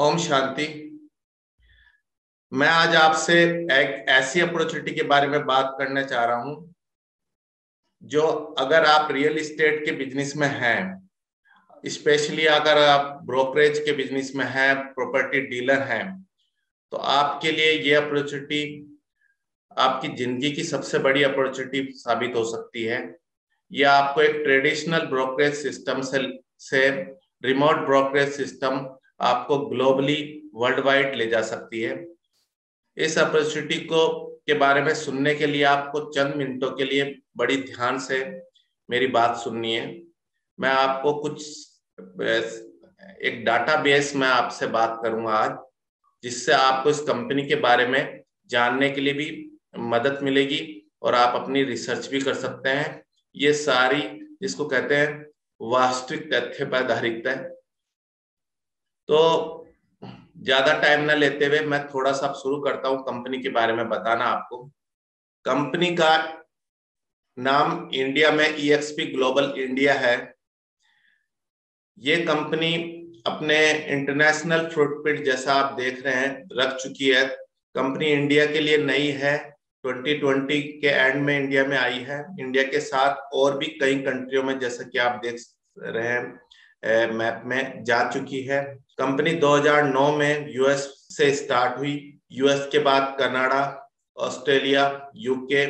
ओम शांति। मैं आज आपसे एक ऐसी अपॉर्चुनिटी के बारे में बात करना चाह रहा हूं जो अगर आप रियल एस्टेट के बिजनेस में हैं, स्पेशली अगर आप ब्रोकरेज के बिजनेस में हैं, प्रॉपर्टी डीलर हैं, तो आपके लिए ये अपॉर्चुनिटी आपकी जिंदगी की सबसे बड़ी अपॉर्चुनिटी साबित हो सकती है। यह आपको एक ट्रेडिशनल ब्रोकरेज सिस्टम से रिमोट ब्रोकरेज सिस्टम आपको ग्लोबली वर्ल्ड वाइड ले जा सकती है। इस अपॉर्चुनिटी को के बारे में सुनने के लिए आपको चंद मिनटों के लिए बड़ी ध्यान से मेरी बात सुननी है। मैं आपको कुछ एक डाटाबेस में आपसे बात करूंगा आज, जिससे आपको इस कंपनी के बारे में जानने के लिए भी मदद मिलेगी और आप अपनी रिसर्च भी कर सकते हैं। ये सारी जिसको कहते हैं वास्तविक तथ्य पर आधारित है। तो ज्यादा टाइम ना लेते हुए मैं थोड़ा सा शुरू करता हूं कंपनी के बारे में बताना आपको। कंपनी का नाम इंडिया में ईएक्सपी ग्लोबल इंडिया है। ये कंपनी अपने इंटरनेशनल फुटप्रिंट जैसा आप देख रहे हैं रख चुकी है। कंपनी इंडिया के लिए नई है, 2020 के एंड में इंडिया में आई है। इंडिया के साथ और भी कई कंट्रियों में, जैसा कि आप देख रहे हैं मैप में, जा चुकी है। कंपनी 2009 में यूएस से स्टार्ट हुई। यूएस के बाद कनाडा, ऑस्ट्रेलिया, यूके,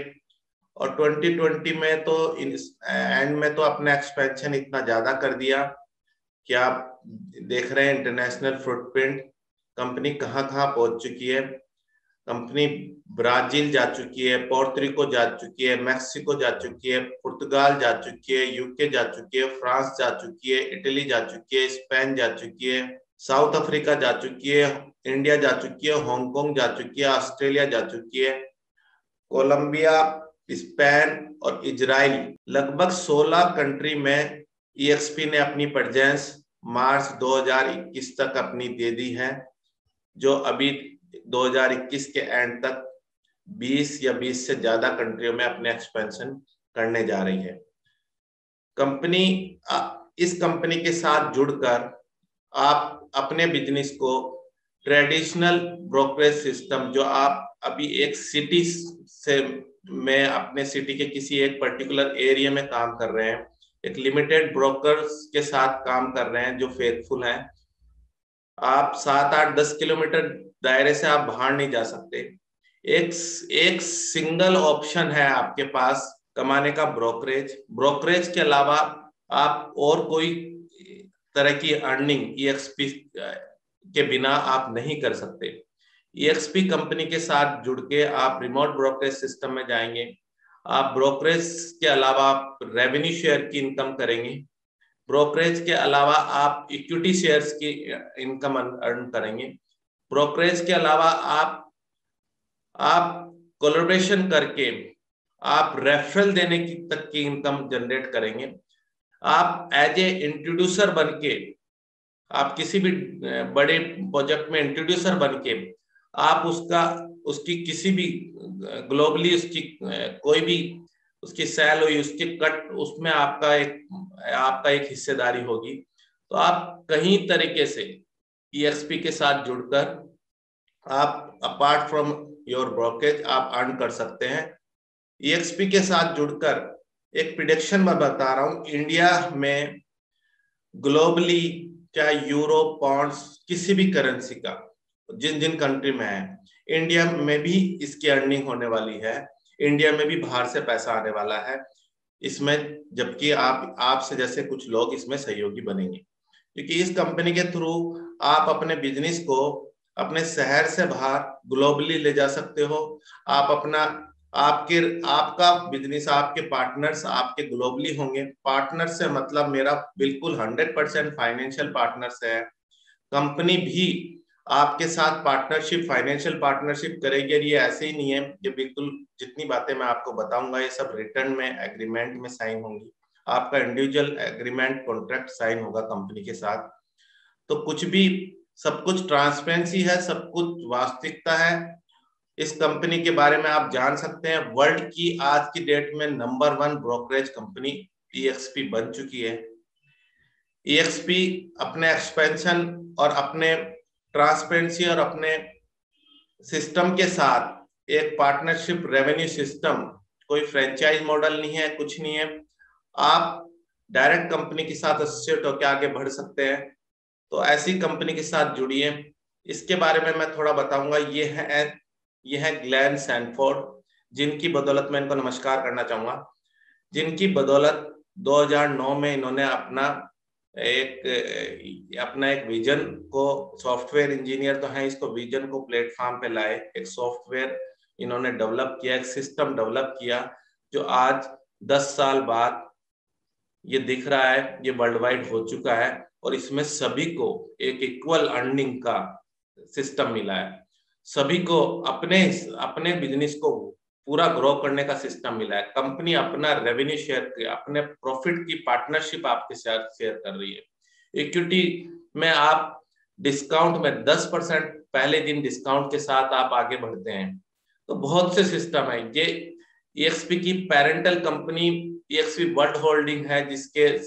और 2020 में तो एंड में तो अपना एक्सपेंशन इतना ज्यादा कर दिया कि आप देख रहे हैं इंटरनेशनल फुटप्रिंट कंपनी कहाँ कहाँ पहुंच चुकी है। कंपनी ब्राजील जा चुकी है, पोर्टरिको जा चुकी है, मैक्सिको जा चुकी है, पुर्तगाल जा चुकी है, यूके जा चुकी है, फ्रांस जा चुकी है, इटली जा चुकी है, स्पेन जा चुकी है, साउथ अफ्रीका जा चुकी है, इंडिया जा चुकी है, हांगकांग जा चुकी है, ऑस्ट्रेलिया जा चुकी है, कोलंबिया, स्पेन और इजराइल, लगभग 16 कंट्री में ईएक्सपी ने अपनी प्रेजेंस मार्च 2021 तक अपनी दे दी है, जो अभी 2021 के एंड तक 20 या 20 से ज्यादा कंट्रियों में अपने एक्सपेंशन करने जा रही है। कंपनी इस कंपनी के साथ जुड़कर आप अपने बिजनेस को ट्रेडिशनल ब्रोकरेज सिस्टम, जो आप अभी एक सिटी से में अपने सिटी के किसी एक पर्टिकुलर एरिया में काम कर रहे हैं, एक लिमिटेड ब्रोकर्स के साथ काम कर रहे हैं जो फेथफुल हैं, आप 7-8-10 किलोमीटर दायरे से आप बाहर नहीं जा सकते। एक सिंगल ऑप्शन है आपके पास कमाने का, ब्रोकरेज। ब्रोकरेज के अलावा आप और कोई तरह की अर्निंग ईएक्सपी के बिना आप नहीं कर सकते। ईएक्सपी कंपनी के साथ जुड़ के आप रिमोट ब्रोकरेज सिस्टम में जाएंगे। आप ब्रोकरेज के अलावा आप रेवेन्यू शेयर की इनकम करेंगे। ब्रोकरेज के अलावा आप इक्विटी शेयर्स की इनकम अर्न करेंगे। ब्रोकरेज के अलावा आप कोलैबोरेशन करके आप रेफरल देने की तक की इनकम जनरेट करेंगे। आप एज ए इंट्रोड्यूसर बन के, आप किसी भी बड़े प्रोजेक्ट में इंट्रोड्यूसर बन के आप उसकी किसी भी ग्लोबली उसकी कोई भी उसकी सेल हुई, उसकी कट, उसमें आपका एक हिस्सेदारी होगी। तो आप कहीं तरीके से ईएक्सपी के साथ जुड़कर आप अपार्ट फ्रॉम योर ब्रोकरेज आप अर्न कर सकते हैं। ईएक्सपी के साथ जुड़कर एक प्रिडिक्शन मैं बता रहा हूं, इंडिया में ग्लोबली चाहे यूरो, पाउंड्स, किसी भी करेंसी का जिन जिन कंट्री में है, इंडिया में भी इसकी अर्निंग होने वाली है। इंडिया में भी बाहर से पैसा आने वाला है इसमें, जबकि आपसे जैसे कुछ लोग इसमें सहयोगी बनेंगे, क्योंकि इस कंपनी के थ्रू आप अपने बिजनेस को अपने शहर से बाहर ग्लोबली ले जा सकते हो। आप अपना आपका बिजनेस, आपके पार्टनर्स आपके ग्लोबली होंगे। पार्टनर से मतलब मेरा बिल्कुल 100% फाइनेंशियल पार्टनर्स है। कंपनी भी आपके साथ पार्टनरशिप, फाइनेंशियल पार्टनरशिप करेगी। और ये ऐसे ही नहीं है, ये बिल्कुल जितनी बातें मैं आपको बताऊंगा ये सब रिटर्न में एग्रीमेंट में साइन होंगी। आपका इंडिविजुअल एग्रीमेंट कॉन्ट्रैक्ट साइन होगा कंपनी के साथ। तो कुछ भी, सब कुछ ट्रांसपेरेंसी है, सब कुछ वास्तविकता है। इस कंपनी के बारे में आप जान सकते हैं। वर्ल्ड की आज की डेट में नंबर 1 ब्रोकरेज कंपनी ईएक्सपी बन चुकी है। ईएक्सपी अपने एक्सपेंशन और अपने ट्रांसपेरेंसी और अपने सिस्टम के साथ एक पार्टनरशिप रेवेन्यू सिस्टम, कोई फ्रेंचाइज मॉडल नहीं है, कुछ नहीं है। आप डायरेक्ट कंपनी के साथ एसोसिएट होकर आगे बढ़ सकते हैं। तो ऐसी कंपनी के साथ जुड़िए। इसके बारे में मैं थोड़ा बताऊंगा। ये है ग्लेन सैनफोर्ड, जिनकी बदौलत मैं इनको नमस्कार करना चाहूंगा, जिनकी बदौलत 2009 में इन्होंने अपना एक विजन को, सॉफ्टवेयर इंजीनियर तो है, इसको विजन को प्लेटफॉर्म पे लाए, एक सॉफ्टवेयर इन्होंने डेवलप किया, एक सिस्टम डेवलप किया, जो आज 10 साल बाद ये दिख रहा है, ये वर्ल्ड वाइड हो चुका है, और इसमें सभी को एक इक्वल अर्निंग का सिस्टम मिला है। सभी को अपने अपने बिजनेस को पूरा ग्रो करने का सिस्टम मिला है। कंपनी अपना रेवेन्यू शेयर, अपने प्रॉफिट की पार्टनरशिप आपके साथ शेयर कर रही है। इक्विटी में आप डिस्काउंट में 10% पहले दिन डिस्काउंट के साथ आप आगे बढ़ते हैं। तो बहुत से सिस्टम है। ये ईएक्सपी की parental company EXP world holding है, जिसके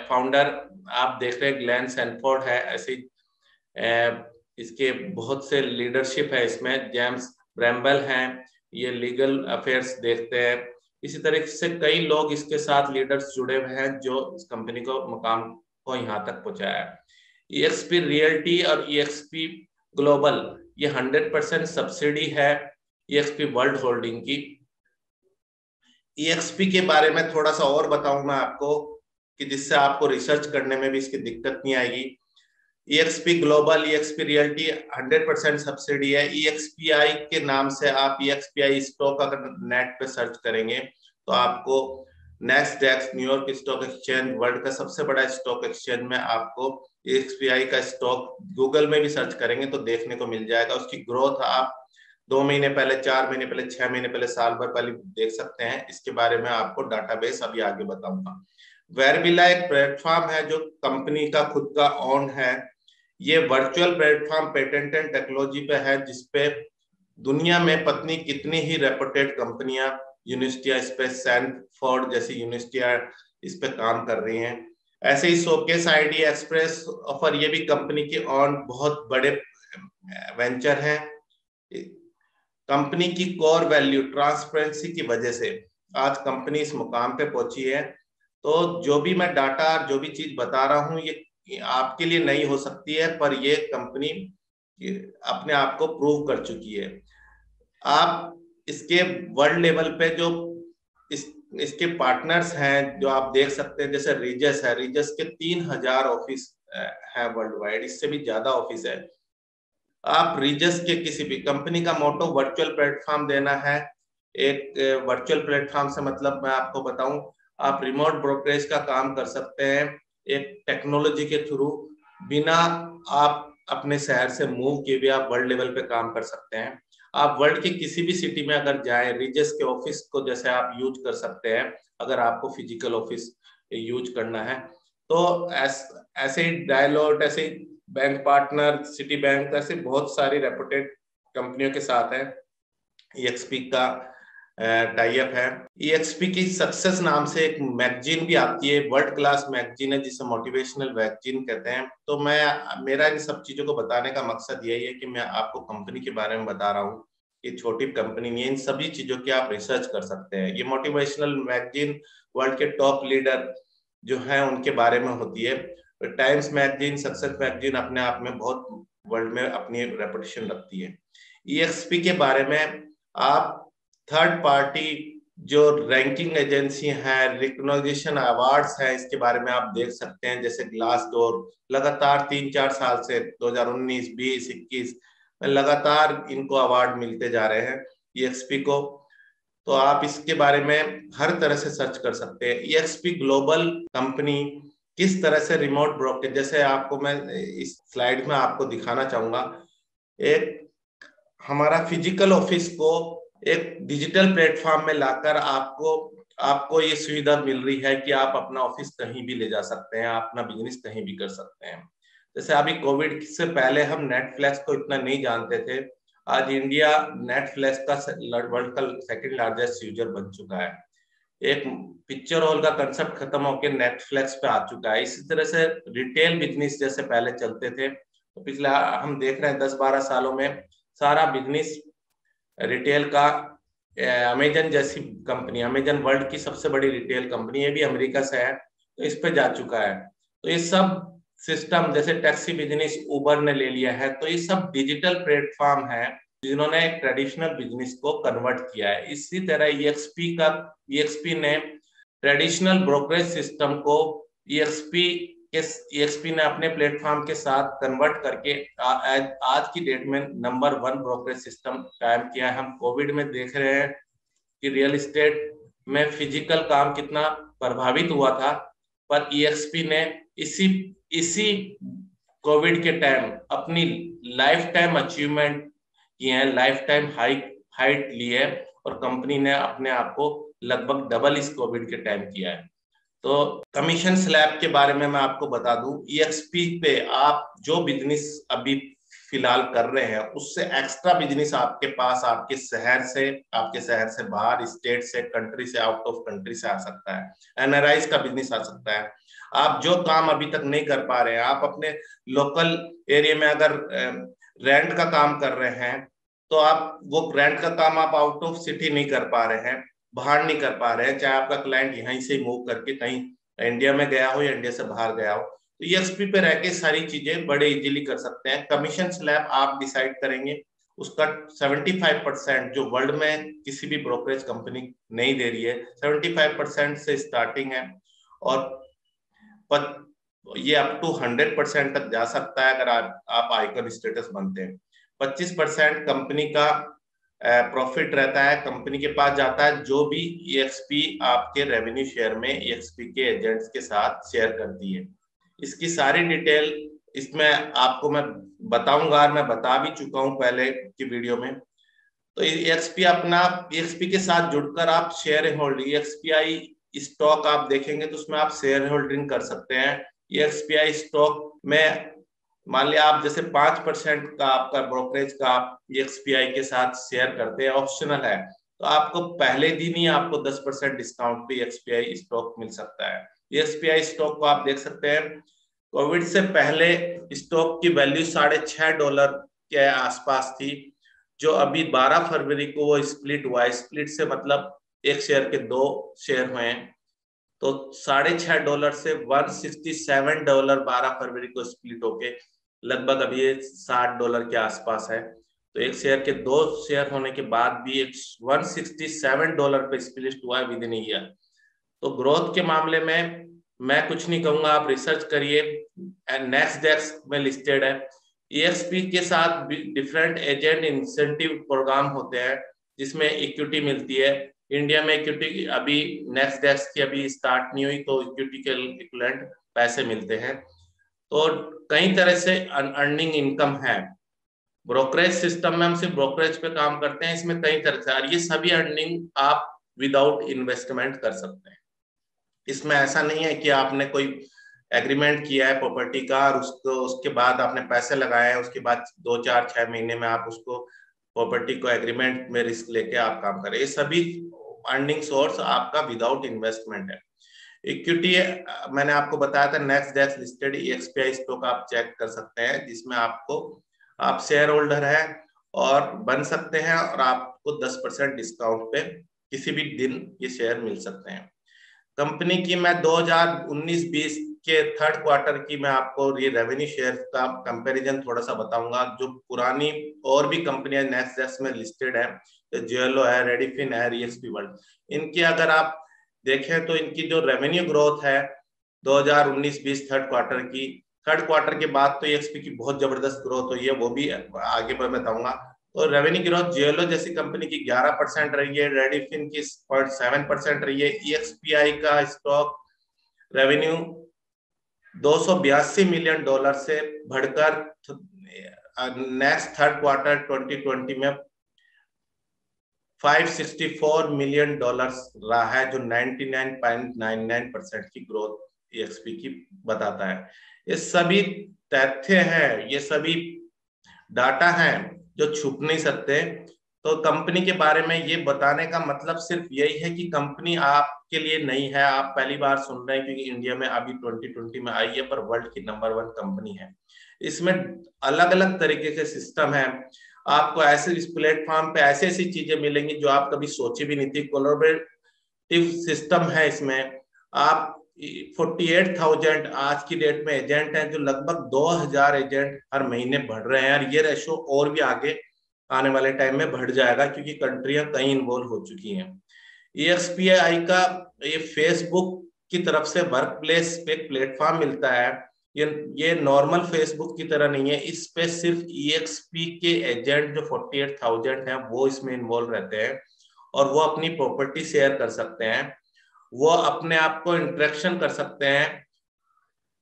फाउंडर आप देख रहे हैं ग्लेन सैनफोर्ड है। ऐसे इसके बहुत से लीडरशिप है इसमें, जेम्स ब्रैम्बल हैं, ये लीगल अफेयर्स देखते हैं। इसी तरह से कई लोग इसके साथ लीडर्स जुड़े हुए हैं, जो इस कंपनी को मुकाम को यहाँ तक पहुंचाया है। ईएक्सपी रियल्टी और ईएक्सपी ग्लोबल, ये 100% सब्सिडी है ईएक्सपी वर्ल्ड होल्डिंग की। ईएक्सपी के बारे में थोड़ा सा और बताऊं मैं आपको, कि जिससे आपको रिसर्च करने में भी इसकी दिक्कत नहीं आएगी। EXP global, EXP realty 100% subsidy है। ईएक्सपीआई के नाम से आप ईएक्सपीआई स्टॉक अगर नेट पे सर्च करेंगे तो आपको नेस्डैक्स, न्यूयॉर्क स्टॉक एक्सचेंज, वर्ल्ड का सबसे बड़ा स्टॉक एक्सचेंज में आपको ईएक्सपीआई का स्टॉक गूगल में भी सर्च करेंगे तो देखने को मिल जाएगा। उसकी ग्रोथ आप 2 महीने पहले, 4 महीने पहले, 6 महीने पहले, साल भर पहले देख सकते हैं। इसके बारे में आपको डाटाबेस अभी आगे बताऊंगा। वेरबिला एक प्लेटफॉर्म है जो कंपनी का खुद का ओन है। ये virtual platform patent and technology पे है, जिसपे दुनिया में पत्नी कितनी ही रेपुटेड कंपनियां, यूनिवर्सिटियां इस पे, सैनफोर्ड जैसी यूनिवर्सिटियां इस पे काम कर रही हैं। ऐसे ही शोकेस आईडी, एक्सप्रेस ऑफर, ये भी कंपनी के ऑन बहुत बड़े वेंचर हैं। कंपनी की कोर वैल्यू ट्रांसपेरेंसी की वजह से आज कंपनी इस मुकाम पे पहुंची है। तो जो भी मैं डाटा, जो भी चीज बता रहा हूँ, ये आपके लिए नहीं हो सकती है, पर ये कंपनी अपने आप को प्रूव कर चुकी है। आप इसके वर्ल्ड लेवल पे जो इसके पार्टनर्स हैं, जो आप देख सकते हैं, जैसे रीजस है, रीजस के 3000 ऑफिस है वर्ल्ड वाइड, इससे भी ज्यादा ऑफिस है। आप रीजस के किसी भी कंपनी का मोटो वर्चुअल प्लेटफॉर्म देना है। एक वर्चुअल प्लेटफॉर्म से मतलब मैं आपको बताऊं, आप रिमोट ब्रोकरेज का काम कर सकते हैं एक टेक्नोलॉजी के थ्रू, बिना आप अपने शहर से मूव किए भी आप वर्ल्ड लेवल पे काम कर सकते हैं। आप वर्ल्ड के किसी भी सिटी में अगर जाए, रीजस के ऑफिस को जैसे आप यूज कर सकते हैं अगर आपको फिजिकल ऑफिस यूज करना है। तो ऐसे ही डायलॉट, ऐसे ही बैंक पार्टनर, सिटी बैंक, ऐसे बहुत सारी रेपुटेड कंपनियों के साथ है ईएक्सपी का टाई अप है। ईएक्सपी की सक्सेस नाम से एक मैगजीन भी आती है, वर्ल्ड क्लास मैगजीन है, जिसे मोटिवेशनल मैगजीन कहते हैं। तो मेरा इन सब चीजों को बताने का मकसद यही है कि मैं आपको कंपनी के बारे में बता रहा हूँ। ये छोटी कंपनी नहीं है, इन सभी चीजों की आप रिसर्च कर सकते हैं। ये मोटिवेशनल मैगजीन वर्ल्ड के टॉप लीडर जो है उनके बारे में होती है। टाइम्स मैगजीन, सक्सेस मैगजीन अपने आप में बहुत वर्ल्ड में अपनी रेपुटेशन रखती है। ईएक्सपी के बारे में आप थर्ड पार्टी जो रैंकिंग एजेंसी है, रिकॉग्निशन अवार्ड्स है, इसके बारे में आप देख सकते हैं। जैसे ग्लासडोर लगातार 3-4 साल से 2019, 20, 21 में लगातार इनको अवार्ड मिलते जा रहे हैं ईएक्सपी को। तो आप इसके बारे में हर तरह से सर्च कर सकते हैं। ईएक्सपी ग्लोबल कंपनी किस तरह से रिमोट ब्रोकर, जैसे आपको मैं इस स्लाइड में आपको दिखाना चाहूंगा, एक हमारा फिजिकल ऑफिस को एक डिजिटल प्लेटफॉर्म में लाकर आपको ये सुविधा मिल रही है कि आप अपना ऑफिस कहीं भी ले जा सकते हैं, आप अपना बिजनेस कहीं भी कर सकते हैं। जैसे अभी कोविड से पहले हम नेटफ्लिक्स को इतना नहीं जानते थे, आज इंडिया नेटफ्लिक्स का वर्ल्ड का सेकंड लार्जेस्ट यूजर बन चुका है। एक पिक्चर हॉल का कंसेप्ट खत्म होकर नेटफ्लिक्स पे आ चुका है। इसी तरह से रिटेल बिजनेस जैसे पहले चलते थे, तो पिछले हम देख रहे हैं 10-12 सालों में सारा बिजनेस रिटेल का, अमेजन जैसी कंपनी, अमेजन वर्ल्ड की सबसे बड़ी रिटेल कंपनी, ये भी अमेरिका से है, तो इस पे जा चुका है। तो ये सब सिस्टम, जैसे टैक्सी बिजनेस उबर ने ले लिया है, तो ये सब डिजिटल प्लेटफॉर्म है जिन्होंने ट्रेडिशनल बिजनेस को कन्वर्ट किया है। इसी तरह ईएक्सपी ने ट्रेडिशनल ब्रोकरेज सिस्टम को ईएक्सपी ने अपने प्लेटफॉर्म के साथ कन्वर्ट करके आज की डेट में नंबर 1 ब्रोकरेज सिस्टम कायम किया है। हम कोविड में देख रहे हैं कि रियल एस्टेट में फिजिकल काम कितना प्रभावित हुआ था, पर ईएक्सपी ने इसी इसी कोविड के टाइम अपनी लाइफ टाइम अचीवमेंट किए हैं, लाइफ टाइम हाइट ली है, और कंपनी ने अपने आप को लगभग डबल इस कोविड के टाइम किया है। तो कमीशन स्लैब के बारे में मैं आपको बता दूं, ईएक्सपी पे आप जो बिजनेस अभी फिलहाल कर रहे हैं उससे एक्स्ट्रा बिजनेस आपके पास आपके शहर से बाहर, स्टेट से, कंट्री से, आउट ऑफ कंट्री से आ सकता है। एनआरआईज का बिजनेस आ सकता है। आप जो काम अभी तक नहीं कर पा रहे हैं, आप अपने लोकल एरिया में अगर रेंट का काम कर रहे हैं, तो आप वो रेंट का काम आप आउट ऑफ सिटी नहीं कर पा रहे हैं, बाहर नहीं कर पा रहे हैं, चाहे आपका क्लाइंट यहीं से मूव करके कहीं इंडिया में गया हो या इंडिया से बाहर गया हो, तो ईएक्सपी पे रह के सारी चीजें बड़े इजीली कर सकते हैं। कमीशन स्लैब आप डिसाइड करेंगे, उसका 75% जो वर्ल्ड में किसी भी ब्रोकरेज कंपनी नहीं दे रही है, 75% से स्टार्टिंग है, और ये अप टू 100% तक जा सकता है अगर आप आइकन स्टेटस बनते हैं। 25% कंपनी का प्रॉफिट रहता है, कंपनी के पास जाता है, जो भी ईएक्सपी आपके रेवेन्यू शेयर में ईएक्सपी के एजेंट्स के साथ शेयर करती है। इसकी सारी डिटेल इसमें आपको मैं बताऊंगा, और मैं बता भी चुका हूं पहले की वीडियो में। तो ईएक्सपी के साथ जुड़कर आप शेयर होल्डिंग, ईएक्सपीआई स्टॉक आप देखेंगे तो उसमें आप शेयर होल्डिंग कर सकते हैं। ईएक्सपीआई स्टॉक में मान लिया आप जैसे 5% का आपका ब्रोकरेज का आप ईएक्सपीआई के साथ शेयर करते हैं, ऑप्शनल है, तो आपको पहले दिन ही आपको 10% डिस्काउंट पे ईएक्सपीआई स्टॉक मिल सकता है। ईएक्सपीआई स्टॉक को आप देख सकते हैं, कोविड से पहले स्टॉक की वैल्यू $6.5 के आसपास थी, जो अभी 12 फरवरी को वो स्प्लिट हुआ है। स्प्लिट से मतलब एक शेयर के 2 शेयर हुए हैं, तो $6.5 से $167 12 फरवरी को स्प्लिट होके लगभग अभी ये $60 के आसपास है। तो एक शेयर के 2 शेयर होने के बाद भी एक $167 पे स्प्लिट हुआ है विद इन ईयर। तो ग्रोथ के मामले में मैं कुछ नहीं कहूंगा, आप रिसर्च करिए, नेस्डेक्स में लिस्टेड है। ईएक्सपी के साथ डिफरेंट एजेंट इंसेंटिव प्रोग्राम होते हैं जिसमें इक्विटी मिलती है। इंडिया में इक्विटी अभी नेस्डेक्स की अभी स्टार्ट नहीं हुई, तो इक्विटी के इक्विवेलेंट पैसे मिलते हैं। तो कई तरह से अर्निंग इनकम है। ब्रोकरेज सिस्टम में हम सिर्फ ब्रोकरेज पे काम करते हैं, इसमें कई तरह से, और ये सभी अर्निंग आप विदाउट इन्वेस्टमेंट कर सकते हैं। इसमें ऐसा नहीं है कि आपने कोई एग्रीमेंट किया है प्रॉपर्टी का और उसके बाद आपने पैसे लगाए हैं, उसके बाद 2-4-6 महीने में आप उसको प्रॉपर्टी को एग्रीमेंट में रिस्क लेके आप काम करें। ये सभी अर्निंग सोर्स आपका विदाउट इन्वेस्टमेंट है। इक्विटी मैंने आपको बताया था, नेस्डेक्स लिस्टेड ईएक्सपीआई स्टॉक आप चेक कर सकते हैं, जिसमें आप शेयर होल्डर है और बन सकते हैं, और आपको 10% डिस्काउंट पे किसी भी दिन ये शेयर मिल सकते हैं। कंपनी की मैं 2019-20 के थर्ड क्वार्टर की मैं आपको ये रेवेन्यू शेयर का कंपैरिजन थोड़ा सा बताऊंगा। जो पुरानी और भी कंपनियां नेस्डेक्स में लिस्टेड है, तो जेएलओ है, रेडिफिन है, ईएक्सपी वर्ल्ड, इनकी अगर आप देखें तो इनकी जो रेवेन्यू ग्रोथ है 2019-20 थर्ड क्वार्टर के बाद तो ईएक्सपी की बहुत जबरदस्त ग्रोथ हुई है, वो भी आगे मैं बताऊंगा। तो रेवेन्यू ग्रोथ जेएलओ जैसी कंपनी की 11% रही है, रेडिफिन की 7% रही है। ईएक्सपीआई का स्टॉक रेवेन्यू $282 मिलियन से बढ़कर नेक्स्ट थर्ड क्वार्टर 2020 में $564 मिलियन रहा है, जो 99.99% की ग्रोथ ईएक्सपी की बताता है। ये सभी तथ्य हैं, ये सभी डाटा हैं जो छुप नहीं सकते। तो कंपनी के बारे में ये बताने का मतलब सिर्फ यही है कि कंपनी आपके लिए नहीं है, आप पहली बार सुन रहे हैं क्योंकि इंडिया में अभी 2020 में आई है, पर वर्ल्ड की नंबर 1 कंपनी है। इसमें अलग अलग तरीके के सिस्टम है, आपको ऐसे इस प्लेटफॉर्म पे ऐसी ऐसी चीजें मिलेंगी जो आप कभी सोची भी नहीं थी। कोलैबोरेटिव सिस्टम है इसमें। आप 48,000 आज की डेट में एजेंट हैं, जो लगभग 2,000 एजेंट हर महीने बढ़ रहे हैं, और ये रेशो और भी आगे आने वाले टाइम में बढ़ जाएगा क्योंकि कंट्रियां कई इन्वॉल्व हो चुकी हैं। EXPI का ये फेसबुक की तरफ से वर्क प्लेस पे प्लेटफॉर्म मिलता है। ये नॉर्मल फेसबुक की तरह नहीं है, इस पे सिर्फ EXP के एजेंट जो 48,000 हैं वो इसमें इन्वॉल्व रहते हैं, और वो अपनी प्रॉपर्टी शेयर कर सकते हैं, वो अपने आप को इंटरेक्शन कर सकते हैं।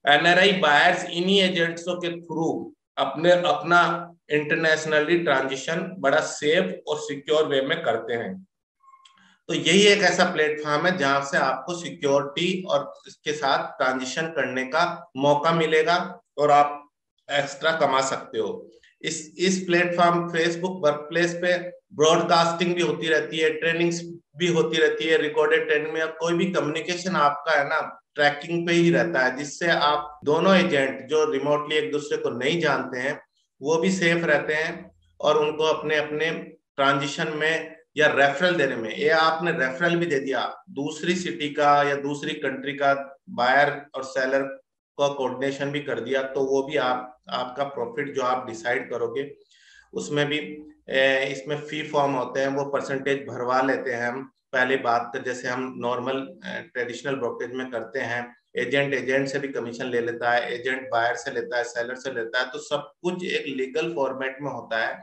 NRI बायर्स इन्हीं एजेंट्सों के थ्रू अपना इंटरनेशनली ट्रांजिशन बड़ा सेफ और सिक्योर वे में करते हैं। तो यही एक ऐसा प्लेटफॉर्म है जहां से आपको सिक्योरिटी और इसके साथ ट्रांजिशन करने का मौका मिलेगा और आप एक्स्ट्रा कमा सकते हो। इस प्लेटफॉर्म फेसबुक वर्कप्लेस पे ब्रॉडकास्टिंग भी होती रहती है, ट्रेनिंग्स भी होती रहती है, रिकॉर्डेड ट्रेनिंग में कोई भी कम्युनिकेशन आपका है ना ट्रैकिंग पे ही रहता है, जिससे आप दोनों एजेंट जो रिमोटली एक दूसरे को नहीं जानते हैं वो भी सेफ रहते हैं, और उनको अपने अपने ट्रांजिशन में या रेफरल देने में, ये आपने रेफरल भी दे दिया दूसरी सिटी का या दूसरी कंट्री का, बायर और सेलर का कोऑर्डिनेशन भी कर दिया, तो वो भी आपका प्रॉफिट जो आप डिसाइड करोगे उसमें भी इसमें फी फॉर्म होते हैं, वो परसेंटेज भरवा लेते हैं हम पहले बात कर, जैसे हम नॉर्मल ट्रेडिशनल ब्रोकरेज में करते हैं। एजेंट से भी कमीशन ले लेता है, एजेंट बायर से लेता है, सेलर से लेता है, तो सब कुछ एक लीगल फॉर्मेट में होता है।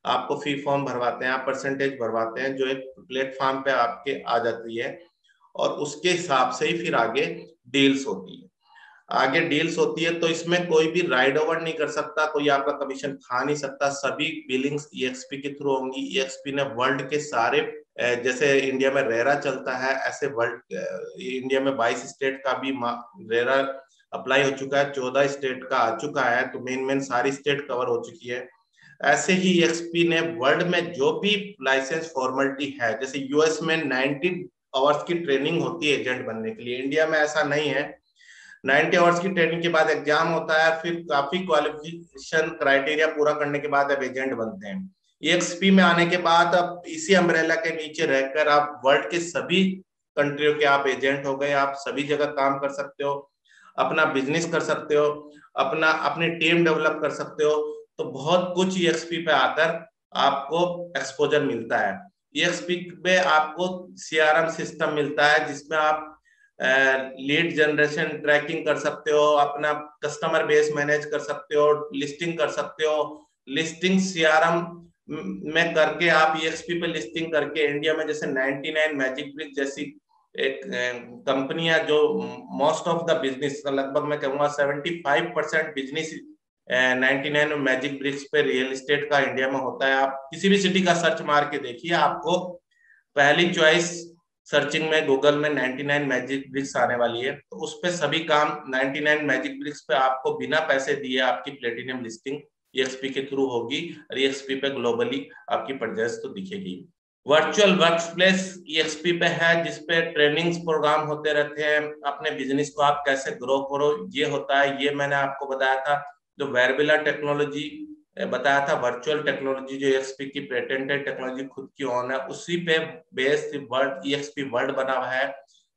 आपको फी फॉर्म भरवाते हैं, आप परसेंटेज भरवाते हैं जो एक प्लेटफॉर्म पे आपके आ जाती है, और उसके हिसाब से ही फिर आगे डील्स होती है। तो इसमें कोई भी राइड ओवर नहीं कर सकता, कोई आपका कमीशन खा नहीं सकता, सभी बिलिंग्स EXP के थ्रू होंगी। EXP ने वर्ल्ड के सारे, जैसे इंडिया में रेरा चलता है, ऐसे वर्ल्ड इंडिया में 22 स्टेट का भी रेरा अप्लाई हो चुका है, 14 स्टेट का आ चुका है, तो मेन सारी स्टेट कवर हो चुकी है। ऐसे ही EXP ने वर्ल्ड में जो भी लाइसेंस फॉर्मेलिटी है, जैसे US में 90 आवर्स की ट्रेनिंग होती है एजेंट बनने के लिए, इंडिया में ऐसा नहीं है। 90 आवर्स की ट्रेनिंग के बाद एग्जाम होता है, फिर काफी क्वालिफिकेशन क्राइटेरिया पूरा करने के बाद अब एजेंट बनते हैं। EXP में आने के बाद अब इसी अम्ब्रेला के नीचे रहकर आप वर्ल्ड के सभी कंट्रियों के आप एजेंट हो गए, आप सभी जगह काम कर सकते हो, अपना बिजनेस कर सकते हो, अपनी टीम डेवलप कर सकते हो। तो बहुत कुछ EXP पे आकर आपको एक्सपोजर मिलता है। EXP पे आपको CRM सिस्टम मिलता है जिसमें आप लीड जनरेशन ट्रैकिंग कर सकते हो, अपना कस्टमर बेस मैनेज कर सकते हो, लिस्टिंग कर सकते हो। लिस्टिंग CRM में करके आप EXP पे लिस्टिंग करके इंडिया में जैसे 99 मैजिक ब्रिक जैसी एक कंपनी है जो मोस्ट ऑफ द बिजनेस, लगभग मैं कहूँगा 75% बिजनेस 99 मैजिक ब्रिक्स पे रियल एस्टेट का इंडिया में होता है। आप किसी भी सिटी का सर्च मार के देखिए, आपको पहली चॉइस सर्चिंग में गूगल में 99 मैजिक ब्रिक्स आने वाली है, तो उस पे सभी काम 99 मैजिक ब्रिक्स पे आपको बिना पैसे दिए आपकी प्लेटिनियम लिस्टिंग EXP के थ्रू होगी, और EXP पे ग्लोबली आपकी प्रेजेंस तो दिखेगी। वर्चुअल वर्कप्लेस EXP पे है, जिसपे ट्रेनिंग्स प्रोग्राम होते रहते हैं, अपने बिजनेस को आप कैसे ग्रो करो ये होता है। ये मैंने आपको बताया था, जो वेरबिला टेक्नोलॉजी बताया था, वर्चुअल टेक्नोलॉजी जो EXP की पेटेंटेड टेक्नोलॉजी खुद की ऑन है, उसी पे बेस्ड वर्ल्ड EXP वर्ल्ड बना हुआ है,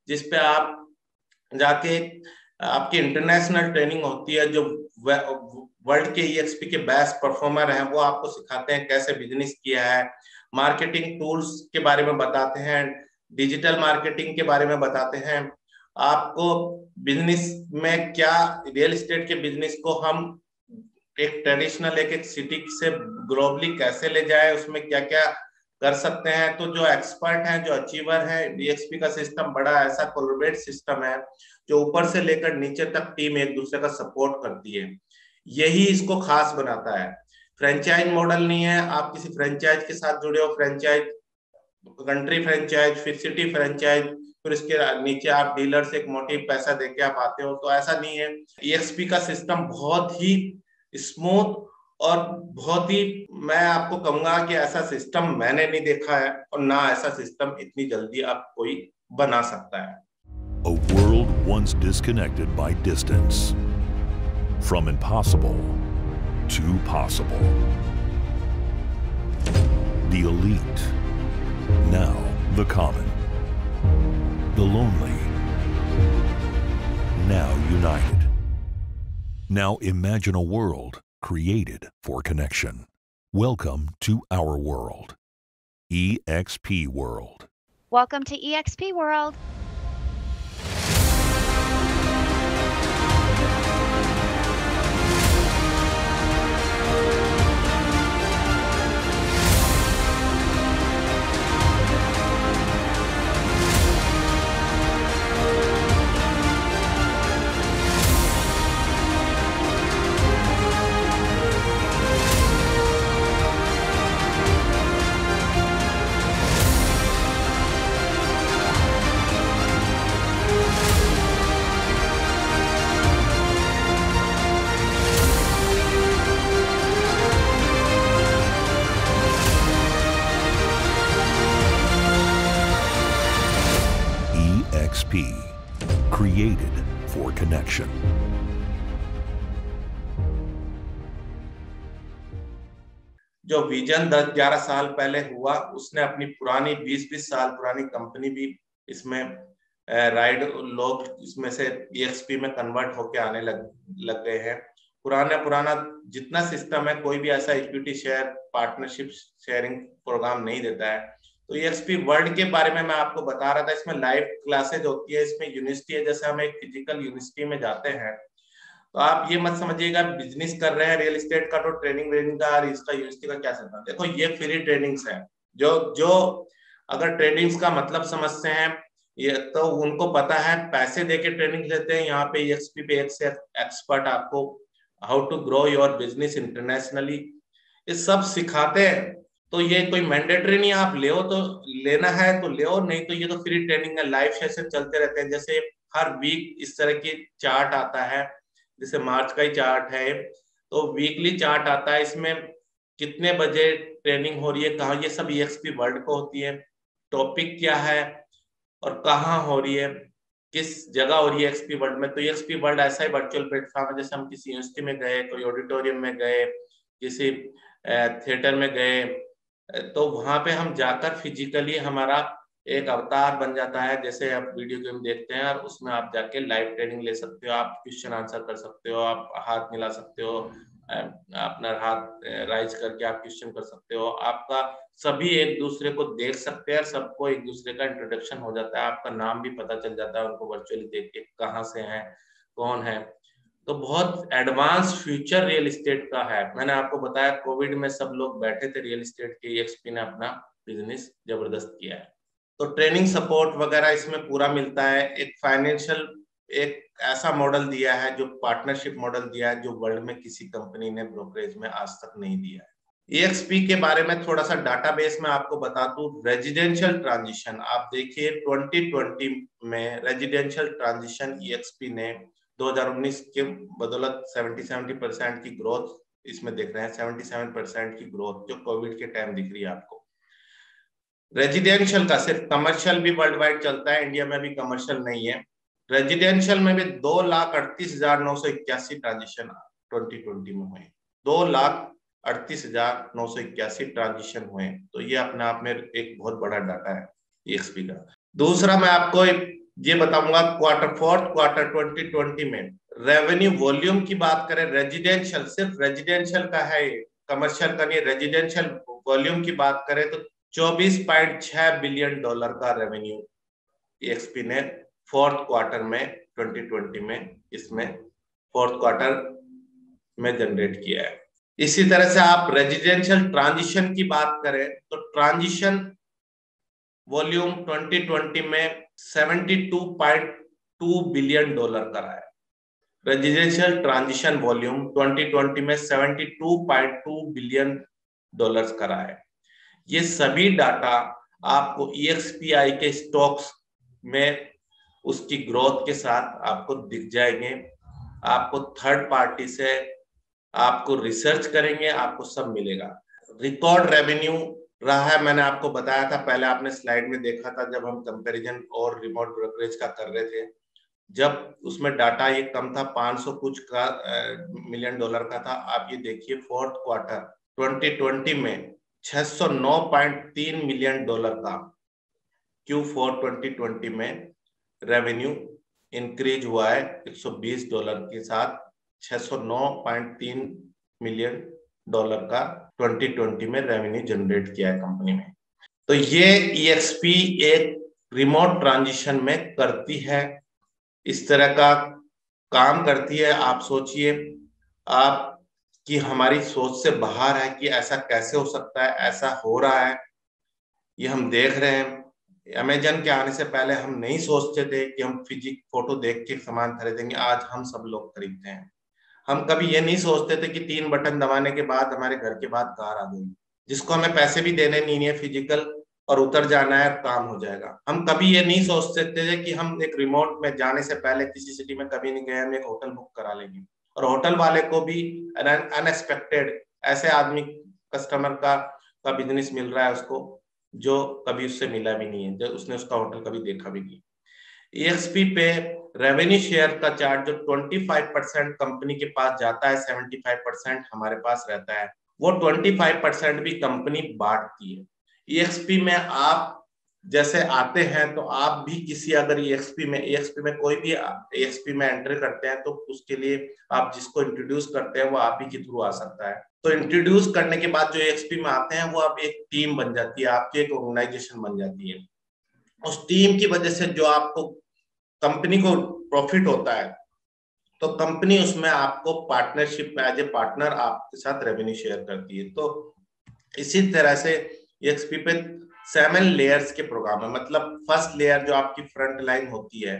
जिसपे आप जाके आपकी इंटरनेशनल ट्रेनिंग होती है। जो वर्ल्ड के EXP के बेस्ट परफॉर्मर हैं वो आपको सिखाते हैं कैसे बिजनेस किया है, मार्केटिंग टूल्स के बारे में बताते हैं, डिजिटल मार्केटिंग के बारे में बताते हैं, आपको बिजनेस में क्या, रियल एस्टेट के बिजनेस को हम एक ट्रेडिशनल एक सिटी से ग्लोबली कैसे ले जाए, उसमें क्या क्या कर सकते हैं। तो जो एक्सपर्ट हैं, जो अचीवर हैं, EXP का सिस्टम बड़ा ऐसा कोलैबोरेट सिस्टम है जो ऊपर से लेकर नीचे तक टीम एक दूसरे का सपोर्ट करती है, यही इसको खास बनाता है। फ्रेंचाइज मॉडल नहीं है, आप किसी फ्रेंचाइज के साथ जुड़े हो, फ्रेंचाइज कंट्री फ्रेंचाइज, फिर सिटी फ्रेंचाइज, फिर इसके नीचे आप डीलर से एक मोटिव पैसा देके आप आते हो, तो ऐसा नहीं है। EXP का सिस्टम बहुत ही स्मूथ और बहुत ही, मैं आपको कहूंगा कि ऐसा सिस्टम मैंने नहीं देखा है और ना ऐसा सिस्टम इतनी जल्दी अब कोई बना सकता है। A world once disconnected by distance, from impossible to possible. The elite, now the common. The lonely, now united. Now imagine a world created for connection. Welcome to our world, eXp World. Welcome to eXp World. eXp, created for connection. जो vision 10-11 साल पहले हुआ, उसने अपनी पुरानी 20-20 साल पुरानी company भी इसमें राइड लोग इसमें से ईएक्सपी में कन्वर्ट होके आने लग गए हैं। पुराना जितना सिस्टम है, कोई भी ऐसा equity share partnership sharing program नहीं देता है। तो ईएक्सपी वर्ल्ड के बारे में मैं आपको बता रहा था, इसमें लाइव क्लासेज होती है, इसमें यूनिवर्सिटी है, जैसे हम एक फिजिकल यूनिवर्सिटी में जाते हैं। तो आप ये मत समझिएगा बिजनेस कर रहे हैं रियल एस्टेट का तो ट्रेनिंग का और इसका यूनिवर्सिटी का क्या सिस्टम। देखो ये फ्री ट्रेनिंग्स है। जो अगर ट्रेनिंग्स का मतलब समझते हैं ये, तो उनको पता है पैसे देके ट्रेनिंग लेते हैं। यहाँ पे ईएक्सपी पे एक से एक्सपर्ट आपको how to grow your business internationally ये सब सिखाते हैं। तो ये कोई मैंडेटरी नहीं, आप ले तो लेना है तो ले, नहीं तो ये तो फ्री ट्रेनिंग है। लाइव सेशन चलते रहते हैं, जैसे हर वीक इस तरह की चार्ट आता है, जैसे मार्च का ही चार्ट है तो वीकली चार्ट आता है, इसमें कितने बजे ट्रेनिंग हो रही है, कहाँ, ये सब ईएक्सपी वर्ल्ड को होती है। टॉपिक क्या है और कहाँ हो रही है, किस जगह हो रही है एक्सपी वर्ल्ड में। तो ईएक्सपी वर्ल्ड ऐसा ही वर्चुअल प्लेटफॉर्म है, जैसे हम किसी यूनिवर्सिटी में गए, कोई ऑडिटोरियम में गए, किसी थिएटर में गए, तो वहां पे हम जाकर फिजिकली हमारा एक अवतार बन जाता है, जैसे आप वीडियो गेम देखते हैं, और उसमें आप जाके लाइव ट्रेनिंग ले सकते हो, आप क्वेश्चन आंसर कर सकते हो, आप हाथ मिला सकते हो, अपना हाथ राइज करके आप क्वेश्चन कर सकते हो, आपका सभी एक दूसरे को देख सकते हैं, सबको एक दूसरे का इंट्रोडक्शन हो जाता है, आपका नाम भी पता चल जाता है उनको वर्चुअली देख के कहाँ से हैं, कौन है। तो बहुत एडवांस फ्यूचर रियल एस्टेट का है। मैंने आपको बताया कोविड में सब लोग बैठे थे रियल एस्टेट के, ईएक्सपी ने अपना बिजनेस जबरदस्त किया है। तो ट्रेनिंग सपोर्ट वगैरह इसमें पूरा मिलता है। एक फाइनेंशियल एक ऐसा मॉडल दिया है, जो पार्टनरशिप मॉडल दिया है, जो वर्ल्ड में किसी कंपनी ने ब्रोकरेज में आज तक नहीं दिया है। ईएक्सपी के बारे में थोड़ा सा डाटाबेस में आपको बता दूं। रेजिडेंशियल ट्रांजिशन आप देखिए 2020 में रेजिडेंशियल ट्रांजिशन ईएक्सपी ने 2019 के बदौलत 70% की ग्रोथ इसमें देख रहे हैं, 77% की ग्रोथ जो कोविड के टाइम दिख रही है आपको। रेजिडेंशियल का सिर्फ, कमर्शियल भी वर्ल्ड वाइड चलता है, इंडिया में भी कमर्शियल नहीं है। रेजिडेंशियल में भी 2,38,981 ट्रांजिशन 2020 में हुए, 2,38,981 ट्रांजिशन हुए। तो ये अपने आप में एक बहुत बड़ा डाटा है ईएक्सपी का। दूसरा मैं आपको ये बताऊंगा, फोर्थ क्वार्टर 2020 में रेवेन्यू वॉल्यूम की बात करें, रेजिडेंशियल, सिर्फ रेजिडेंशियल का है, कमर्शियल का नहीं, रेजिडेंशियल वॉल्यूम की बात करें तो $24.6 बिलियन का रेवेन्यू ईएक्सपी ने फोर्थ क्वार्टर में 2020 में इसमें फोर्थ क्वार्टर में जनरेट किया है। इसी तरह से आप रेजिडेंशियल ट्रांजिशन की बात करें तो ट्रांजिशन वॉल्यूम 2020 में $72.2 बिलियन का रहा है। रेजिडेंशियल ट्रांजिशन वॉल्यूम 2020 में $72.2 बिलियन का रहा है। ये सभी डाटा आपको ईएक्सपीआई के स्टॉक्स में उसकी ग्रोथ के साथ आपको दिख जाएंगे। आपको थर्ड पार्टी से आपको रिसर्च करेंगे, आपको सब मिलेगा। रिकॉर्ड रेवेन्यू रहा है, मैंने आपको बताया था पहले, आपने स्लाइड में देखा था जब हम कंपैरिजन और रिमोट ब्रोकरेज का कर रहे थे, जब उसमें डाटा ये कम था, 500 कुछ का मिलियन डॉलर का था। आप ये देखिए फोर्थ क्वार्टर 2020 में 609.3 मिलियन डॉलर का Q4 2020 में रेवेन्यू इंक्रीज हुआ है $120 के साथ, 609.3 मिलियन डॉलर का 2020 में रेवेन्यू जनरेट किया है कंपनी में। तो ये EXP एक रिमोट ट्रांजिशन में करती है, इस तरह का काम करती है। आप सोचिए, आप कि हमारी सोच से बाहर है कि ऐसा कैसे हो सकता है, ऐसा हो रहा है, ये हम देख रहे हैं। अमेजन के आने से पहले हम नहीं सोचते थे कि हम फिजिक फोटो देख के सामान खरीदेंगे, आज हम सब लोग खरीदते हैं। हम कभी ये नहीं सोचते थे कि 3 बटन दबाने के बाद हमारे घर के बाद कार आ गई, जिसको हमें पैसे भी देने नहीं है, फिजिकल, और उतर जाना है, काम हो जाएगा। हम कभी ये नहीं सोच सकते थे कि हम एक रिमोट में जाने से पहले, किसी सिटी में कभी नहीं गए, हम एक होटल बुक करा लेंगे, और होटल वाले को भी अनएक्सपेक्टेड ऐसे आदमी कस्टमर का बिजनेस मिल रहा है उसको, जो कभी उससे मिला भी नहीं है, जो उसने उसका होटल कभी देखा भी नहीं। EXP पे रेवेन्यू शेयर का चार्ट जो 25% कंपनी के पास जाता है, 75% हमारे पास रहता है, वो 25% भी कंपनी बांटती है। EXP में आप जैसे आते हैं तो आप भी किसी अगर EXP में कोई भी EXP में एंटर करते हैं तो उसके लिए आप जिसको इंट्रोड्यूस करते हैं वो आप ही के थ्रू आ सकता है। तो इंट्रोड्यूस करने के बाद जो EXP में आते हैं वो आप एक टीम बन जाती है, आपकी एक ऑर्गेनाइजेशन बन जाती है। उस टीम की वजह से जो आपको कंपनी को प्रॉफिट होता है, तो कंपनी उसमें आपको पार्टनरशिप में एज ए पार्टनर आपके साथ रेवेन्यू शेयर करती है। तो इसी तरह से EXP पे 7 लेयर्स के प्रोग्राम है। मतलब फर्स्ट लेयर जो आपकी फ्रंट लाइन होती है,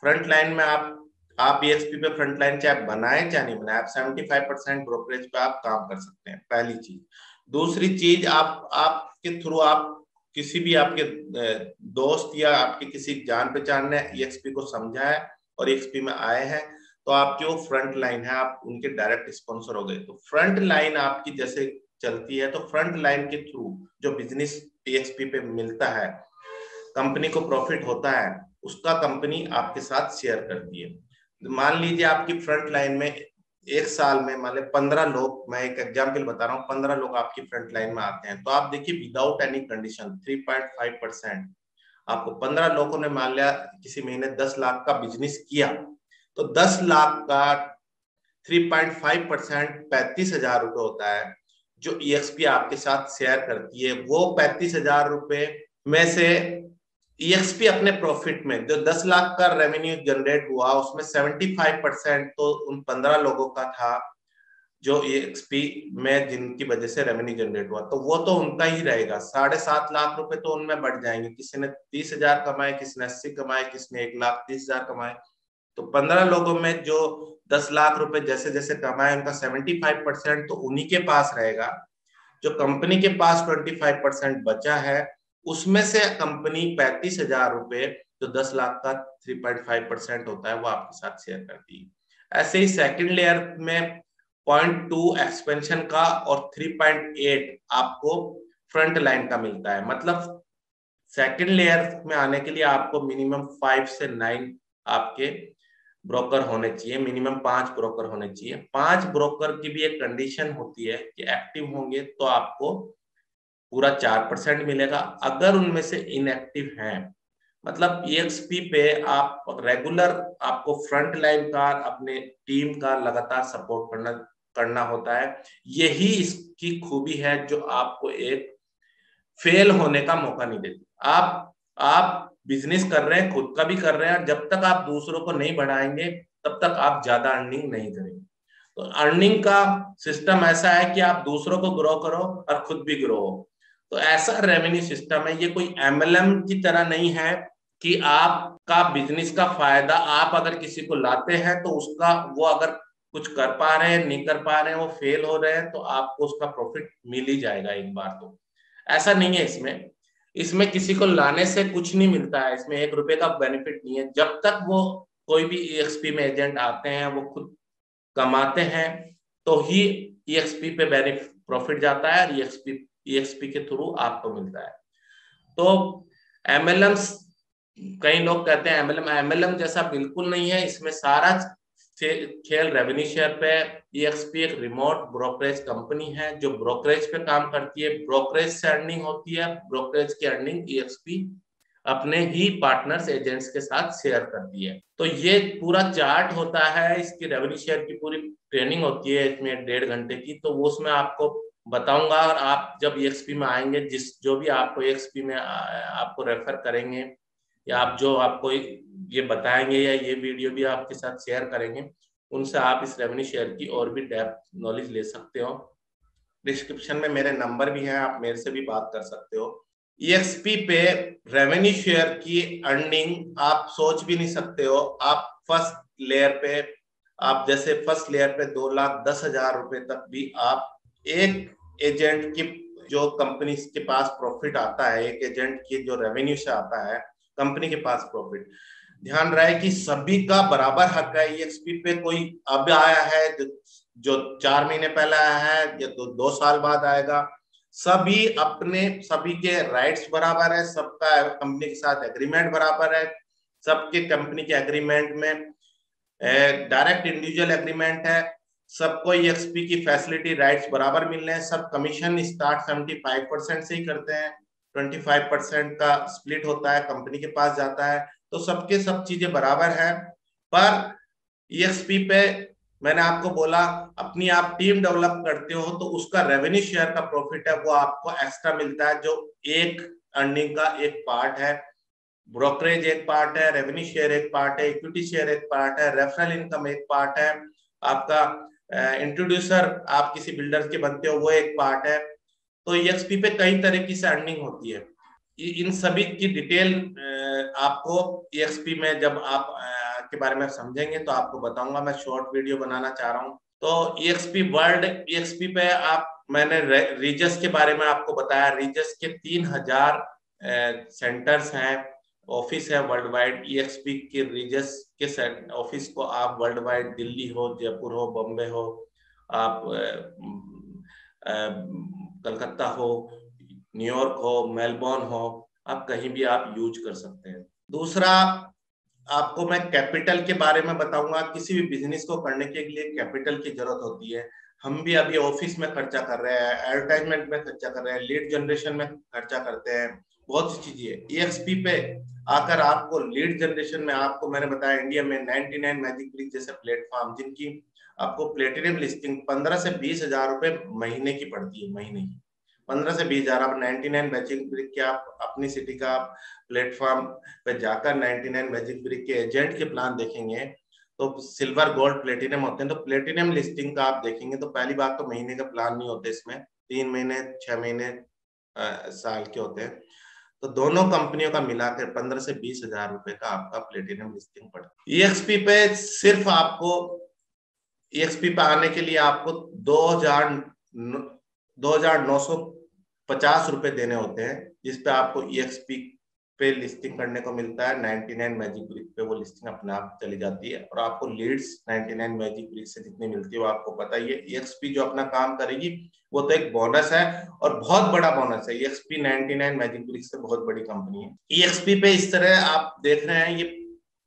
फ्रंट लाइन में आप EXP पे फ्रंट लाइन चाहे बनाए चाहे नहीं बनाए, आप 75% ब्रोकरेज पे आप काम कर सकते हैं, पहली चीज। दूसरी चीज, आपके थ्रू आप किसी भी आपके दोस्त या आपके किसी जान पहचान ने EXP को समझा है और EXP में आए हैं, तो आपकी वो फ्रंट लाइन है, आप उनके डायरेक्ट स्पॉन्सर हो गए। तो फ्रंट लाइन आपकी जैसे चलती है, तो फ्रंट लाइन के थ्रू जो बिजनेस EXP पे मिलता है, कंपनी को प्रॉफिट होता है, उसका कंपनी आपके साथ शेयर करती है। मान लीजिए आपकी फ्रंट लाइन में एक साल में मान ली 15 लोग, मैं एक एग्जाम्पल बता रहा हूँ, 15 लोग आपकी फ्रंट लाइन में आते हैं, तो आप देखिए विदाउट एनी कंडीशन 3.5%, आपको 15 लोगों ने मान लिया किसी महीने 10 लाख का बिजनेस किया, तो 10 लाख का 3.5% 35,000 रुपए होता है, जो EXP आपके साथ शेयर करती है। वो 35,000 रुपए में से EXP अपने प्रॉफिट में जो 10 लाख का रेवेन्यू जनरेट हुआ, उसमें 75% तो उन 15 लोगों का था जो EXP में जिनकी वजह से रेवेन्यू जनरेट हुआ, तो वो तो उनका ही रहेगा। 7.5 लाख रुपए तो उनमें बढ़ जाएंगे, किसी ने 30,000 कमाए, किसी ने 80 कमाए, किसी ने 1,30,000 कमाए। तो 15 लोगों में जो 10 लाख रुपए जैसे जैसे कमाए, उनका 75% तो उन्हीं के पास रहेगा। जो कंपनी के पास 25% बचा है, उसमें से कंपनी 35,000 रुपए जो 10 लाख का 3.5% होता है वो आपके साथ शेयर करती है। ऐसे ही सेकंड लेयर में 0.2 एक्सपेंशन का और 3.8 आपको फ्रंट लाइन का मिलता है। मतलब सेकंड लेयर में आने के लिए आपको मिनिमम 5 से 9 आपके ब्रोकर होने चाहिए, मिनिमम 5 ब्रोकर होने चाहिए। 5 ब्रोकर की भी एक कंडीशन होती है कि एक्टिव होंगे तो आपको पूरा 4% मिलेगा। अगर उनमें से इनएक्टिव हैं, मतलब EXP पे आप रेगुलर, आपको फ्रंट लाइन का अपने टीम का लगातार सपोर्ट करना होता है। यही इसकी खूबी है जो आपको एक फेल होने का मौका नहीं देती। आप बिजनेस कर रहे हैं, खुद का भी कर रहे हैं, जब तक आप दूसरों को नहीं बढ़ाएंगे तब तक आप ज्यादा अर्निंग नहीं करेंगे। तो अर्निंग का सिस्टम ऐसा है कि आप दूसरों को ग्रो करो और खुद भी ग्रो हो। तो ऐसा रेवेन्यू सिस्टम है, ये कोई MLM की तरह नहीं है कि आपका बिजनेस का फायदा आप अगर किसी को लाते हैं तो उसका वो अगर कुछ कर पा रहे हैं, नहीं कर पा रहे हैं, वो फेल हो रहे हैं, तो आपको उसका प्रॉफिट मिल ही जाएगा एक बार। तो ऐसा नहीं है इसमें किसी को लाने से कुछ नहीं मिलता है, इसमें 1 रुपए का बेनिफिट नहीं है। जब तक वो कोई भी EXP में एजेंट आते हैं, वो खुद कमाते हैं, तो ही EXP पे प्रॉफिट जाता है और EXP के थ्रू आपको मिलता है। तो MLMs, कई लोग कहते हैं MLM जैसा बिल्कुल नहीं है। इसमें सारा खेल रेवेन्यू शेयर पे। EXP एक रिमोट ब्रोकरेज कंपनी है जो ब्रोकरेज पे काम करती है, ब्रोकरेज से अर्निंग होती है, ब्रोकरेज की अर्निंग EXP अपने ही पार्टनर्स एजेंट्स के साथ शेयर करती है। तो ये पूरा चार्ट होता है, इसकी रेवेन्यू शेयर की पूरी ट्रेनिंग होती है इसमें 1.5 घंटे की, तो वो उसमें आपको बताऊंगा। और आप जब EXP में आएंगे, जो भी आपको EXP में आपको रेफर करेंगे या आप जो आपको ये बताएंगे या ये वीडियो भी आपके साथ शेयर करेंगे, उनसे आप इस रेवेन्यू शेयर की और भी डेप्थ नॉलेज ले सकते हो। डिस्क्रिप्शन में मेरे नंबर भी हैं, आप मेरे से भी बात कर सकते हो। EXP पे रेवेन्यू शेयर की अर्निंग आप सोच भी नहीं सकते हो। आप फर्स्ट लेयर पे, आप जैसे फर्स्ट लेयर पे 2,10,000 रुपए तक भी आप एक एजेंट की जो कंपनी के पास प्रॉफिट आता है, एक एजेंट की जो रेवेन्यू से आता है कंपनी के पास प्रॉफिट, ध्यान रहे कि सभी का बराबर हक है। EXP पे कोई अब आया है जो 4 महीने पहले आया है या 2 साल बाद आएगा, सभी के राइट्स बराबर है, सबका कंपनी के साथ एग्रीमेंट बराबर है, सबके कंपनी के एग्रीमेंट में डायरेक्ट इंडिविजुअल एग्रीमेंट है, सबको EXP की फैसिलिटी राइट्स बराबर मिल रहे हैं। सब कमीशन स्टार्ट 75% से ही करते हैं, 25% का स्प्लिट होता है, कंपनी के पास जाता है, तो सबके सब चीजें बराबर है। पर EXP पे मैंने आपको बोला, अपनी आप टीम डेवलप करते हो तो उसका रेवेन्यू शेयर का प्रॉफिट है वो आपको एक्स्ट्रा मिलता है, जो एक अर्निंग का एक पार्ट है। ब्रोकरेज एक पार्ट है, रेवेन्यू शेयर एक पार्ट है, इक्विटी शेयर एक पार्ट है, रेफरल इनकम एक पार्ट है, आपका इंट्रोड्यूसर आप किसी बिल्डर के बनते हो वो एक पार्ट है। तो EXP पे कई तरीके से अर्निंग होती है। इन सभी की डिटेल आपको EXP में जब आप के बारे में समझेंगे तो आपको बताऊंगा। मैं शॉर्ट वीडियो बनाना चाह रहा हूँ। तो EXP पे मैंने रीजस के बारे में आपको बताया। रीजस के 3,000 सेंटर्स हैं, ऑफिस है वर्ल्ड वाइड। EXP के रीजस के ऑफिस को आप वर्ल्ड वाइड, दिल्ली हो, जयपुर हो, बॉम्बे हो, आप कलकत्ता हो, न्यूयॉर्क हो, मेलबोर्न हो, आप कहीं भी आप यूज कर सकते हैं। दूसरा, आपको मैं कैपिटल के बारे में बताऊंगा। किसी भी बिजनेस को करने के लिए कैपिटल की जरूरत होती है। हम भी अभी ऑफिस में खर्चा कर रहे हैं, एडवर्टाइजमेंट में खर्चा कर रहे हैं, लीड जनरेशन में खर्चा करते हैं, बहुत सी चीजें। EXP पे आकर आपको लीड जनरेशन में, आपको मैंने बताया इंडिया में 99 मैजिक ब्रिक जैसे प्लेटफॉर्म, जिनकी आपको प्लेटिनम लिस्टिंग 15 से 20,000 रुपए महीने की पड़ती है। महीने की 15 से 20,000। आप 99 मैजिक ब्रिक के आप अपनी सिटी का प्लेटफॉर्म पे जाकर 99 मैजिक ब्रिक के एजेंट के प्लान देखेंगे तो सिल्वर, गोल्ड, प्लेटिनम होते हैं। तो प्लेटिनम लिस्टिंग का आप देखेंगे तो पहली बात तो महीने का प्लान नहीं होते इसमें, 3 महीने, 6 महीने, साल के होते हैं। तो दोनों कंपनियों का मिलाकर 15 से 20,000 रुपए का आपका प्लेटिनम लिस्टिंग पड़ता है। EXP पे सिर्फ आपको EXP पे आने के लिए आपको 2,950 रुपए देने होते हैं, जिसपे आपको EXP पे लिस्टिंग करने को मिलता है। 99 मैजिक ब्रिक पे वो लिस्टिंग अपने आप चली जाती है और आपको लीड्स 99 मैजिक ब्रिक से जितनी मिलती है वो आपको पता ही है। EXP जो अपना काम करेगी वो तो एक बोनस है और बहुत बड़ा बोनस है। EXP 99 मैजिक ब्रिक से बहुत बड़ी कंपनी है। EXP पे इस तरह आप देख रहे हैं, ये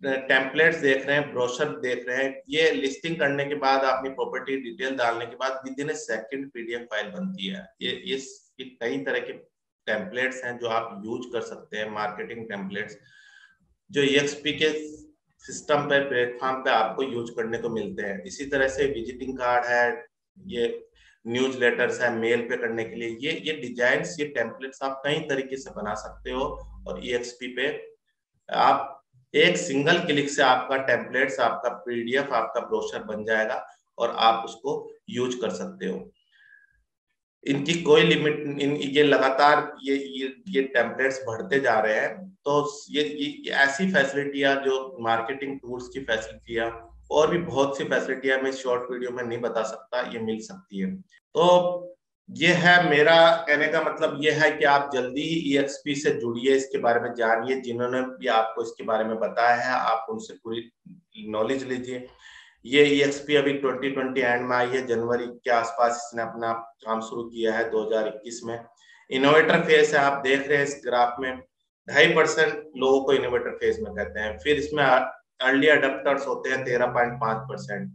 टेम्पलेट्स देख रहे हैं, ब्रोशर देख रहे हैं। ये लिस्टिंग करने के बाद, अपनी प्रॉपर्टी डिटेल डालने के बाद with in A second PDF file बनती है। ये कई तरह के टेम्पलेट्स हैं जो आप यूज कर सकते हैं, मार्केटिंग टेम्पलेट्स जो EXP के सिस्टम पे, प्लेटफॉर्म पे आपको यूज करने को मिलते हैं। इसी तरह से विजिटिंग कार्ड है, ये न्यूज लेटर्स है मेल पे करने के लिए। ये डिजाइन्स, ये टेम्पलेट्स आप कई तरीके से बना सकते हो और EXP पे आप एक सिंगल क्लिक से आपका टेम्पलेट्स, आपका PDF, आपका ब्रोशर बन जाएगा और आप उसको यूज कर सकते हो। इनकी कोई लिमिट, ये लगातार ये टेम्पलेट्स बढ़ते जा रहे हैं। तो ये ऐसी फैसिलिटियां जो मार्केटिंग टूल्स की फैसिलिटियां और भी बहुत सी फैसिलिटियां मैं शॉर्ट वीडियो में नहीं बता सकता, ये मिल सकती है। तो ये है मेरा कहने का मतलब, ये है कि आप जल्दी ही EXP से जुड़िए, इसके बारे में जानिए। जिन्होंने भी आपको इसके बारे में बताया है आप उनसे पूरी नॉलेज लीजिए। ये EXP अभी 2020 एंड में आई है, जनवरी के आसपास इसने अपना काम शुरू किया है 2021 में। इनोवेटर फेज है, आप देख रहे हैं इस ग्राफ में 2.5% लोगों को इनोवेटर फेज में कहते हैं। फिर इसमें अर्ली अडॉप्टर्स होते हैं 13.5%।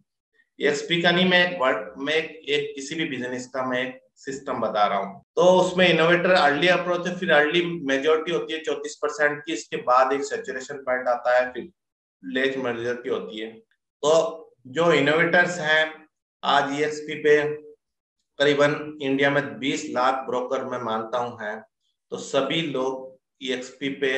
EXP का नहीं, मैं एक किसी भी बिजनेस का मैं एक सिस्टम बता रहा हूँ। तो उसमें इनोवेटर अर्ली अप्रोच है, फिर अर्ली मेजोरिटी होती है 34% की, इसके बाद एक सैचुरेशन पॉइंट आता है, फिर लेट मेजोरिटी होती है। तो जो इनोवेटर्स हैं आज EXP पे करीबन इंडिया में 20 लाख ब्रोकर मैं मानता हूं हैं। तो सभी लोग EXP पे,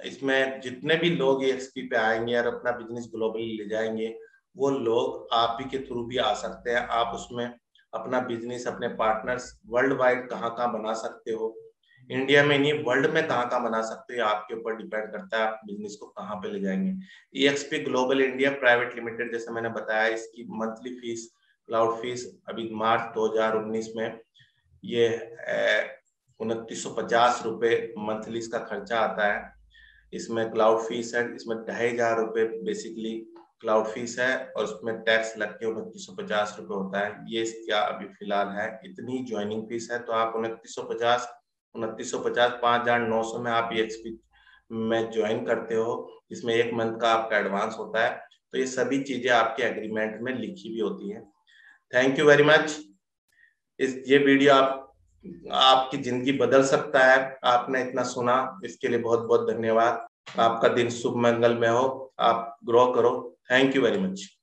इसमें जितने भी लोग EXP पे आएंगे और अपना बिजनेस ग्लोबली ले जाएंगे, वो लोग आप ही के थ्रू भी आ सकते हैं। आप उसमें अपना बिजनेस, अपने पार्टनर्स वर्ल्ड वाइड कहाँ कहाँ बना सकते हो, इंडिया में नहीं वर्ल्ड में कहाँ कहाँ बना सकते हो, आपके ऊपर डिपेंड करता है आप बिजनेस को कहाँ पे ले जाएंगे। EXP global India private limited, जैसे मैंने बताया, इसकी मंथली फीस, क्लाउड फीस अभी मार्च 2019 में ये 2950 रुपए मंथली इसका खर्चा आता है। इसमें क्लाउड फीस है, इसमें 2500 रुपए बेसिकली क्लाउड फीस है, और उसमें टैक्स लग के 2950 रुपए होता है। ये इसका अभी फिलहाल है, इतनी ज्वाइनिंग फीस है। तो आप 2950 5,900 में आप EXP में ज्वाइन करते हो, इसमें 1 मंथ का आपका एडवांस होता है। तो ये सभी चीजें आपके एग्रीमेंट में लिखी भी होती है। Thank you very much. ये वीडियो आपकी जिंदगी बदल सकता है। आपने इतना सुना, इसके लिए बहुत बहुत धन्यवाद। आपका दिन शुभ मंगल में हो, आप ग्रो करो। Thank you very much.